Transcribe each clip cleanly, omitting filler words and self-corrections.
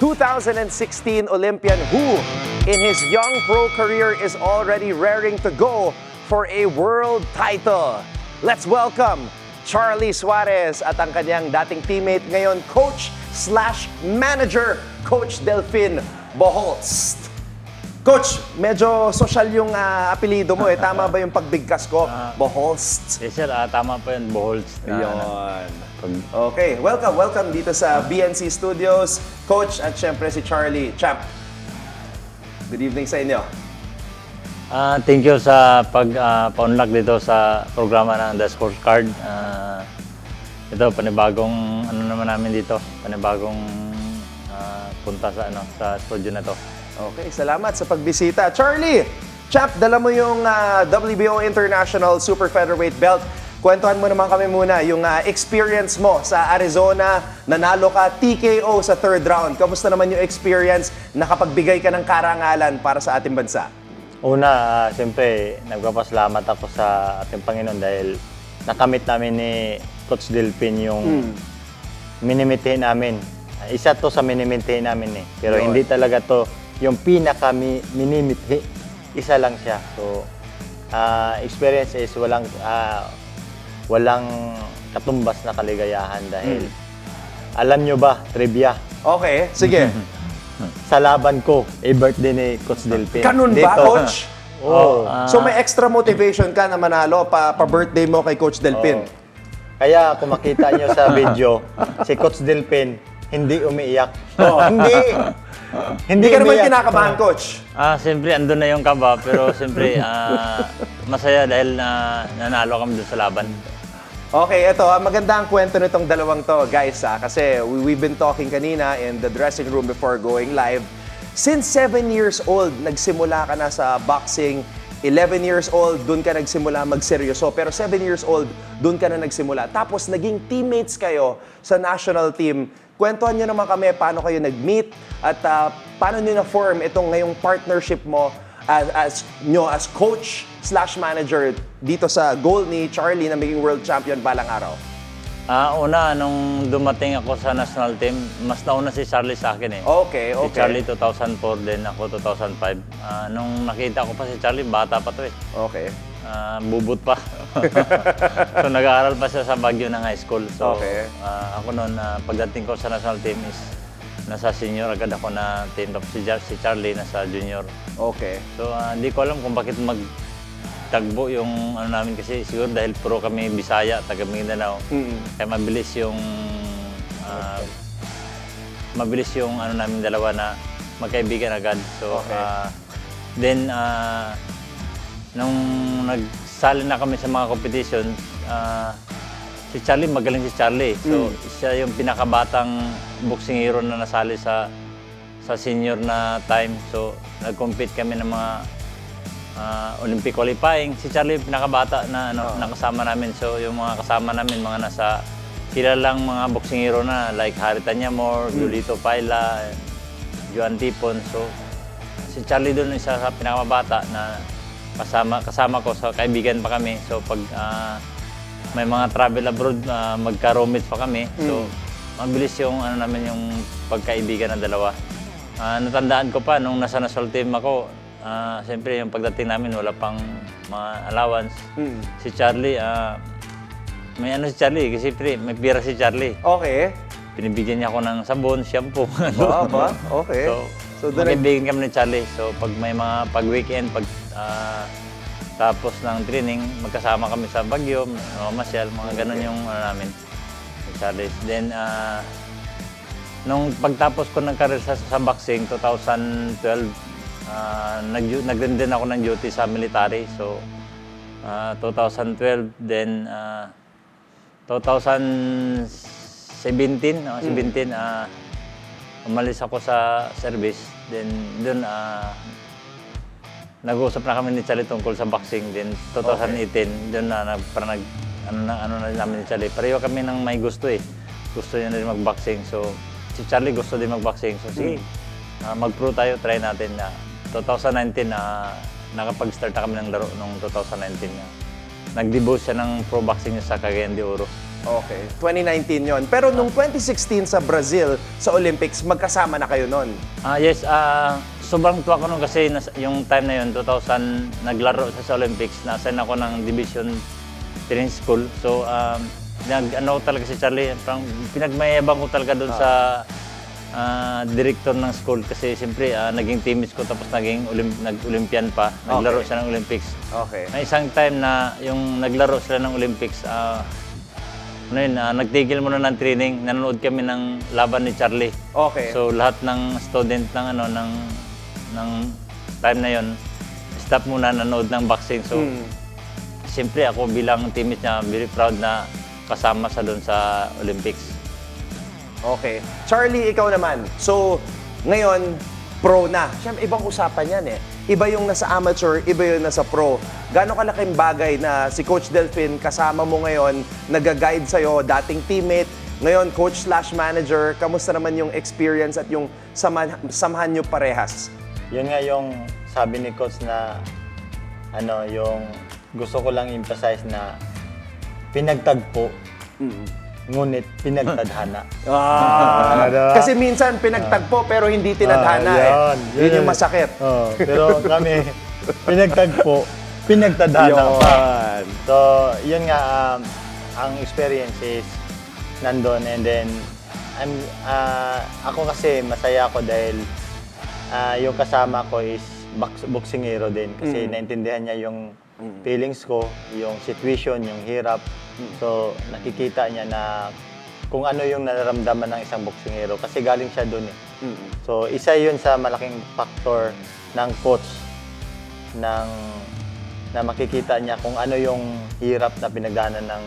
2016 Olympian who, in his young pro career, is already raring to go for a world title. Let's welcome Charlie Suarez at ang kanyang dating teammate ngayon, coach/manager, Coach Delfin Boholtz. Coach, medyo social yung apelido mo eh. Tama ba yung pagbigkas ko? Boholtz. Yes sir, tama po yun, Boholtz. Ayun. Okay, welcome dito sa BNC Studios. Coach at syempre si Charlie. Champ, good evening sa inyo. Thank you sa pag-unlock dito sa programa ng The Scorecard. Ito, panibagong ano naman namin dito, panibagong punta sa studio na to. Okay, salamat sa pagbisita. Charlie, Champ, dala mo yung WBO International Super Featherweight Belt. Kwentuhan mo naman kami muna yung experience mo sa Arizona. Nanalo ka TKO sa third round. Kamusta naman yung experience? Nakapagbigay ka ng karangalan para sa ating bansa? Una, siyempre, nagpapasalamat ako sa ating Panginoon dahil nakamit namin ni Coach Delfin yung minimitin namin. Isa to sa minimitin namin eh. Pero hindi talaga to yung pinaka-minimithi. Isa lang siya. So, experience is walang katumbas na kaligayahan dahil alam nyo ba, trivia? Okay, sige. Sa laban ko, birthday ni Coach Delfin. Ganun ba, Coach? Oh. So may extra motivation ka na manalo pa-birthday mo kay Coach Delfin? Kaya kung makita nyo sa video, si Coach Delfin hindi umiiyak. Hindi ka naman kinakabahan, Coach? Siyempre, andun na yung kaba, pero siyempre, masaya dahil nanalo kami dun sa laban. Okay, ito, maganda ang kwento nitong dalawang to, guys, kasi we've been talking kanina in the dressing room before going live. Since 7 years old, nagsimula ka na sa boxing. 11 years old, dun ka nagsimula magseryoso. Pero 7 years old, dun ka na nagsimula. Tapos, naging teammates kayo sa national team. Kwentuhan nyo naman kami paano kayo nag-meet at paano nyo na-form itong ngayong partnership mo as coach/manager dito sa goal ni Charlie na maging world champion balang araw. Una, nung dumating ako sa national team, mas nauna si Charlie sa akin eh. Okay. Si Charlie 2004 din, ako 2005. Nung nakita ko pa si Charlie, bata pa to eh. Okay. Bubot pa. So nag-aaral pa siya sa Baguio ng high school. So ako noon, pagdating ko sa national team is nasa senior agad ako na team up si Charlie nasa junior. Okay. So hindi ko alam kung bakit magtagbo yung ano namin kasi siguro dahil pro kami Bisaya, taga Mindanao. Kaya mabilis yung ano namin dalawa na magkaibigan agad. So then nung nagsali na kami sa mga competition, si Charlie, magaling si Charlie. So, siya yung pinakabatang boxing hero na nasali sa senior na time. So, nag-compete kami ng mga Olympic qualifying. Si Charlie yung pinakabata na nakasama namin. So, yung mga kasama namin, mga nasa kilalang mga boxing hero na like Harry Tanyamor, Julito Paila, Joan Tipon. So, si Charlie doon isa sa pinakabata na kasama ko, so kaibigan pa kami. So pag may mga travel abroad, magka-roommate pa kami. So mabilis yung ano namin yung pagkaibigan ng dalawa. Natandaan ko pa nung nasa national team ako, siyempre yung pagdating namin wala pang mga allowance. Si Charlie, may ano si Charlie, kasi siyempre may pira si Charlie. Okay. Pinibigyan niya ako ng sabon, shampoo. Ba? Okay. So magkaibigan kami ni Charlie. So pag may mga pag-weekend, tapos ng training, magkasama kami sa Baguio, masyal, mga ganun yung ano namin ni Charlie. Then nung pagtapos ko ng career sa boxing, 2012, nag-rin din ako ng duty sa military. So 2012, then 2017, umalis ako sa service. Then doon nag-uusap na kami ni Charlie tungkol sa boxing. Then 2018, doon na namin ni Charlie. Pareho kami ng may gusto eh. Gusto niya na rin mag-boxing. So si Charlie gusto din mag-boxing. So sige, mag-pro tayo, try natin na 2019 nakapag-start na kami ng laro noong 2019 na. Nag-debut siya ng pro boxing niya sa Cagayan de Oro. Okay, 2019 yon. Pero nung 2016 sa Brazil, sa Olympics, magkasama na kayo nun. Yes, sobrang tuwa ko nun kasi yung time na yun, 2000, naglaro sa Olympics, na-assign ako ng Division Training School. So, ano talaga si Charlie, parang pinagmayabang ko talaga doon sa director ng school kasi siyempre naging teammates ko tapos nag-Olympian pa, naglaro siya ng Olympics. Okay. May isang time na yung naglaro sila ng Olympics, nagtigil muna ng training, nanonood kami ng laban ni Charlie. Okay. So lahat ng student ng ng time na yon, stop muna nanood ng boxing. So siyempre ako bilang teammate niya, very proud na kasama sa doon sa Olympics. Okay. Charlie, ikaw naman. So, ngayon, pro na. Siyempre, ibang usapan yan eh. Iba yung nasa amateur, iba yung nasa pro. Gano'ng kalaking bagay na si Coach Delfin kasama mo ngayon, nag-guide sa'yo, dating teammate, ngayon coach/manager. Kamusta naman yung experience at yung samahan nyo parehas? Yun nga yung sabi ni Coach na yung gusto ko lang emphasize na pinagtagpo, ngunit pinagtadhana. Kasi minsan pinagtagpo pero hindi tinadhana Yun yung masakit. Pero kami, pinagtagpo, pinagtadhana pa. So, yun nga, ang experience is nandun. And then, ako kasi masaya ako dahil yung kasama ko is boksingero din. Kasi naintindihan niya yung feelings ko, yung situation, yung hirap. So, nakikita niya na kung ano yung nararamdaman ng isang boksingero kasi galing siya doon eh. So, isa yun sa malaking factor ng coach na makikita niya kung ano yung hirap na pinagdaanan ng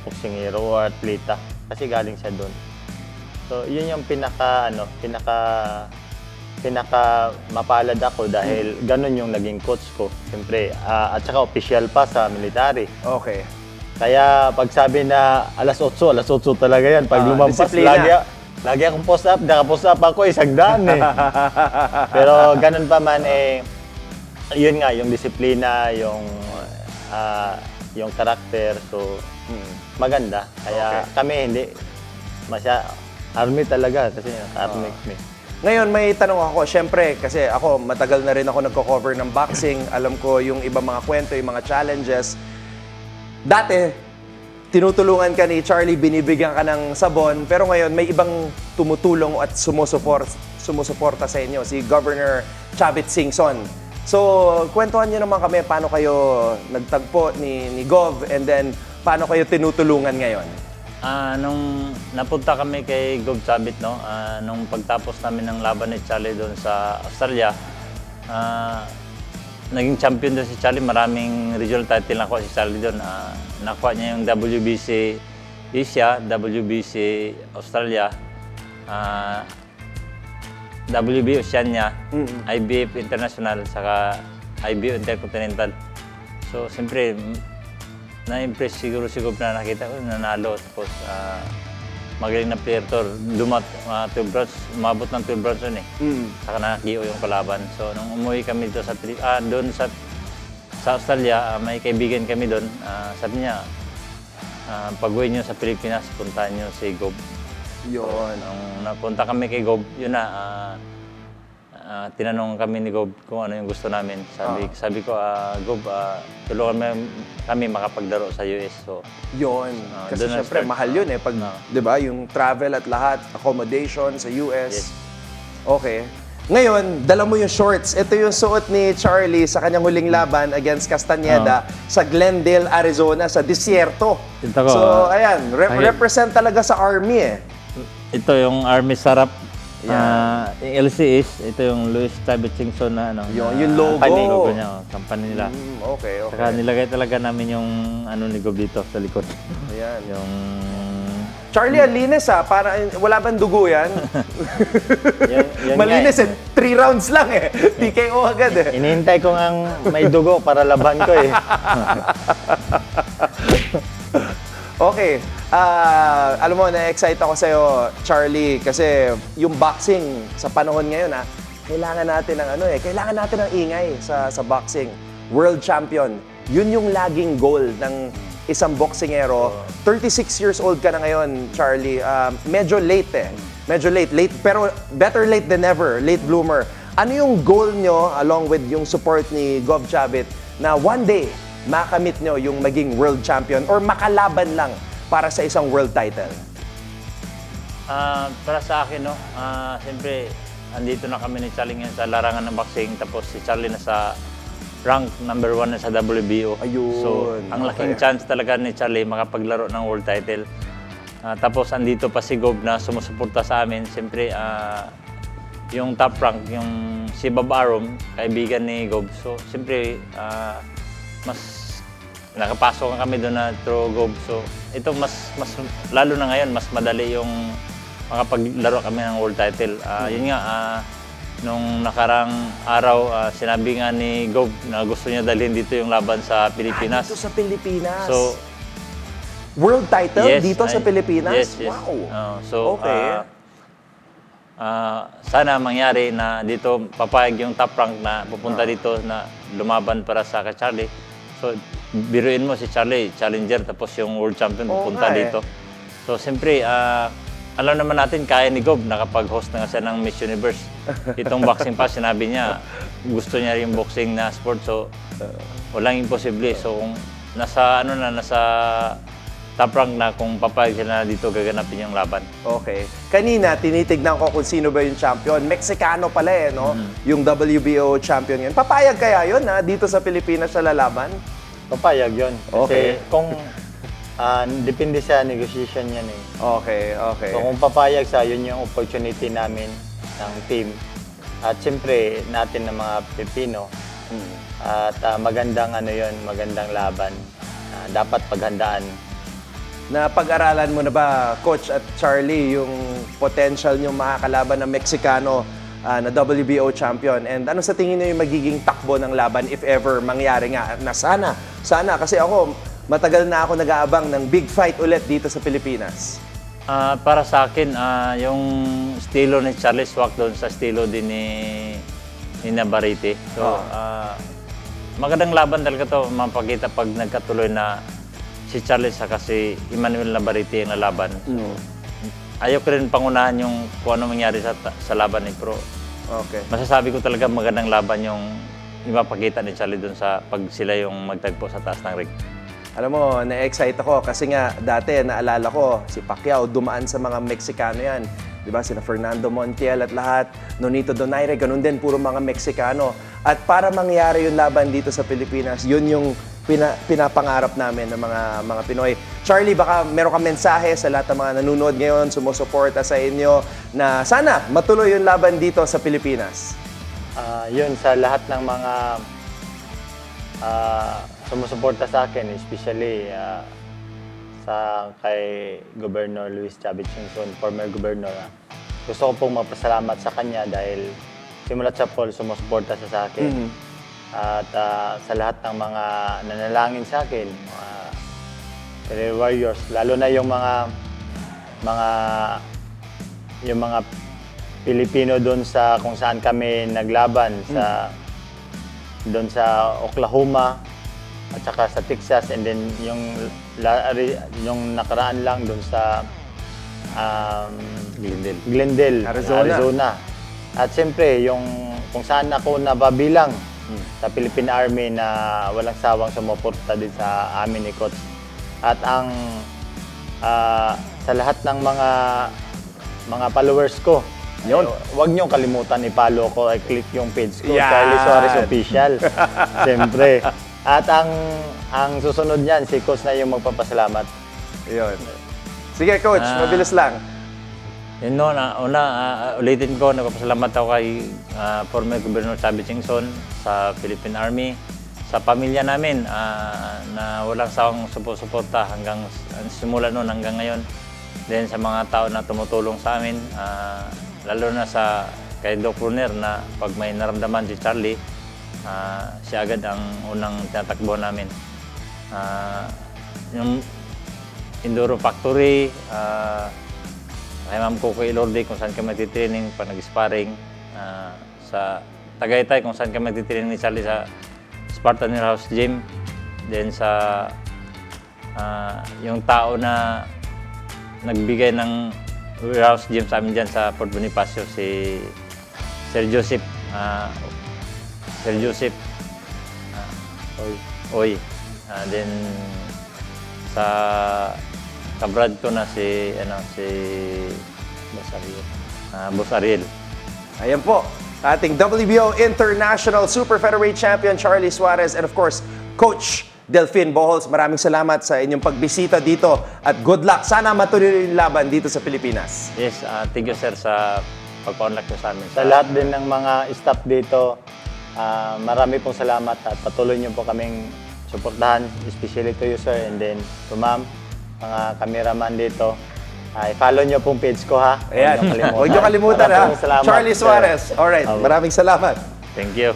boksingero o atleta kasi galing siya doon. So, yun yung pinaka mapalad ako dahil ganun yung naging coach ko. Siyempre, at saka official pa sa military. Okay. Kaya pag sabi na alas 8 talaga yan. Pag lumampas, lagi akong post up. Naka-post up ako, 100 eh. Pero ganun pa man yun nga, yung disiplina, yung karakter. So, maganda. Kaya kami hindi army talaga kasi army kami. Ngayon, may tanong ako. Siyempre, kasi ako, matagal na rin ako nagko-cover ng boxing. Alam ko yung ibang mga kwento, yung mga challenges. Dati, tinutulungan ka ni Charlie, binibigyan ka ng sabon. Pero ngayon, may ibang tumutulong at sumusuporta sa inyo. Si Governor Chavit Singson. So, kwentuhan niyo naman kami paano kayo nagtagpo ni Gov and then paano kayo tinutulungan ngayon? Nung napunta kami kay Gov Chavit, nung pagtapos namin ng laban ni Charlie doon sa Australia, naging champion doon si Charlie. Maraming regional title nakuha si Charlie doon. Nakuha niya yung WBC Asia, WBC Australia, WB Oceania, IBF International, saka IBO Intercontinental. So, siyempre, na-impress siguro na nakita ko, nanalo. Tapos, magaling na player to. Umabot ng 12 bronze yun eh. Saka nakakio yung kalaban. So, nung umuwi kami doon sa Australia, may kaibigan kami doon. Sabi niya, pag-uwi niyo sa Pilipinas, puntahan niyo si Gob. Yun. Nung napunta kami kay Gob, yun na, tinanong kami ni Gob kung ano yung gusto namin. Sabi ko, Gob, tulungan kami makapaglaro sa US. So, yun. Kasi syempre, mahal yun eh. Pag, di ba, yung travel at lahat, accommodation sa US. Yes. Okay. Ngayon, dala mo yung shorts. Ito yung suot ni Charlie sa kanyang huling laban against Castañeda sa Glendale, Arizona, sa disyerto. So, ayan, represent talaga sa Army eh. Ito yung Army Sarap. Yung LCS, ito yung Louis Chavit Singson na yung logo. Logo niya, company nila. Okay. Saka nilagay talaga namin yung ni Gob dito sa likod. Ayan. Yung Charlie, ang linis para wala bang dugo yan? Yan malinis eh. 3 rounds lang eh. TKO agad eh. Inihintay ko ang may dugo para laban ko eh. Okay. Alam mo, na-excite ako sa'yo, Charlie, kasi yung boxing sa panahon ngayon, kailangan natin ng kailangan natin ng ingay sa boxing. World champion. Yun yung laging goal ng isang boksingero. 36 years old ka na ngayon, Charlie. Medyo late eh. Medyo late. Pero better late than never. Late bloomer. Ano yung goal nyo along with yung support ni Gov Chavit na one day makamit nyo yung maging world champion or makalaban lang para sa isang world title? Para sa akin, no, siyempre, andito na kami ni Charlie ngayon sa larangan ng boxing. Tapos si Charlie na sa rank number 1 na sa WBO. Ayun. So, ang laking chance talaga ni Charlie makapaglaro ng world title. Tapos andito pa si Gob na sumusuporta sa amin. Siyempre, yung top rank, yung si Bob Arum, kaibigan ni Gob. So, siyempre, mas nakapasok kami doon na through Gob. So, ito mas lalo na ngayon, mas madali yung makapaglaro kami ng world title. Yun nga, nung nakarang araw, sinabi nga ni Gob na gusto niya dalhin dito yung laban sa Pilipinas. Dito sa Pilipinas? So, world title yes, dito sa Pilipinas? Yes. Wow. So, okay. sana mangyari na dito papayag yung top rank na pupunta dito na lumaban para sa kay Charlie. So, biruin mo si Charlie, challenger, tapos yung world champion pupunta dito. So, siyempre, alam naman natin, kaya ni Gob, nakapag-host na nga siya ng Miss Universe. Itong boxing pa, sinabi niya, gusto niya rin boxing na sport. So, walang imposible. So, kung nasa top rank na, kung papayag sila na dito, gaganapin yung laban. Okay. Kanina, tinitignan ko kung sino ba yung champion. Mexicano pala eh, no? Yung WBO champion yun. Papayag kaya yun, ha? Dito sa Pilipinas sa lalaban? Papayag yun. Okay. Kasi kung depende sa negotiation yan eh. Okay. So kung papayag sa yun yung opportunity namin ng team. At siyempre natin ng mga Pilipino. At magandang magandang laban. Dapat paghandaan. Na pag-aralan mo na ba, Coach at Charlie, yung potential nyo makakalaban ng Mexicano na WBO champion? And ano sa tingin nyo yung magiging takbo ng laban if ever mangyari nga? Na sana, kasi ako, matagal na ako nag-aabang ng big fight ulit dito sa Pilipinas. Para sa akin, yung estilo ni Charlie swak doon sa estilo din ni Navarrete. So, magandang laban talaga to mapakita pag nagkatuloy na si Charlie sa kasi Emmanuel Navarrete ang lalaban. Ayoko rin pangunahan yung kung ano mangyari sa laban ni Pro. Okay. Masasabi ko talaga magandang laban yung ipapakita ni Charlie doon sa pag sila yung magtagpo sa taas ng ring. Alam mo, na-excite ako kasi nga dati naalala ko si Pacquiao dumaan sa mga Mexicano yan. 'Di ba? Sina Fernando Montiel at lahat, Nonito Donaire, ganun din puro mga Mexicano. At para mangyari yung laban dito sa Pilipinas, yun yung pinapangarap namin ng mga Pinoy. Charlie, baka meron kang mensahe sa lahat ng mga nanonood ngayon, sumusuporta sa inyo na sana matuloy yung laban dito sa Pilipinas. Yun sa lahat ng mga sumusuporta sa akin, especially sa kay Governor Luis Chavit Singson, former governor. Gusto ko pong magpasalamat sa kanya dahil simulat sa Paul, sumusuporta siya sa akin. At sa lahat ng mga nanalangin sa akin, mga career warriors, lalo na yung mga Pilipino doon sa kung saan kami naglaban doon sa Oklahoma at saka sa Texas, and then yung nakaraan lang doon sa Glendale, Arizona. At siyempre yung kung saan ako nababilang sa Philippine Army na walang sawang sumuporta din sa amin ni Coach. At ang sa lahat ng mga followers ko, huwag niyong kalimutan i-follow ko, i-click yung page ko, Charlie Suarez Official. Siyempre. At ang susunod niyan, si Coach na yung magpapasalamat. Yun. Sige, Coach, mabilis lang. Yun no, ulitin ko, nagpapasalamat ako kay former Governor Chavit Singson sa Philippine Army, sa pamilya namin na walang sawang suporta hanggang simula noon hanggang ngayon. Then sa mga tao na tumutulong sa amin, lalo na kay Doc Runer na pag may naramdaman si Charlie, siya agad ang unang tinatakbo namin. Yung Enduro Factory, kay Ma'am Coco Ilorde kung saan kami magtitraining pa nag-sparring, sa Tagaytay kung saan kami magtitraining ni Charlie sa Spartan House Gym, then sa yung tao na nagbigay ng warehouse gym sa amin dyan sa Fort Bonifacio, si Sir Joseph, Oy. Then sa kabrad ko na si Boss Ariel. Ayan po, ating WBO International Super Featherweight Champion Charlie Suarez and of course, Coach Delfin Bohols. Maraming salamat sa inyong pagbisita dito at good luck. Sana matuloy yung laban dito sa Pilipinas. Yes, thank you sir sa pagpa-unlock nyo sa amin. Sa lahat din ng mga staff dito, marami pong salamat at patuloy niyo po kaming suportahan, especially to you sir, and then to ma'am, mga cameraman dito. I-follow niyo pong page ko ha. Ayan, huwag niyo kalimutan ha. Maraming salamat, Charlie sir. Suarez. Alright, maraming salamat. Thank you.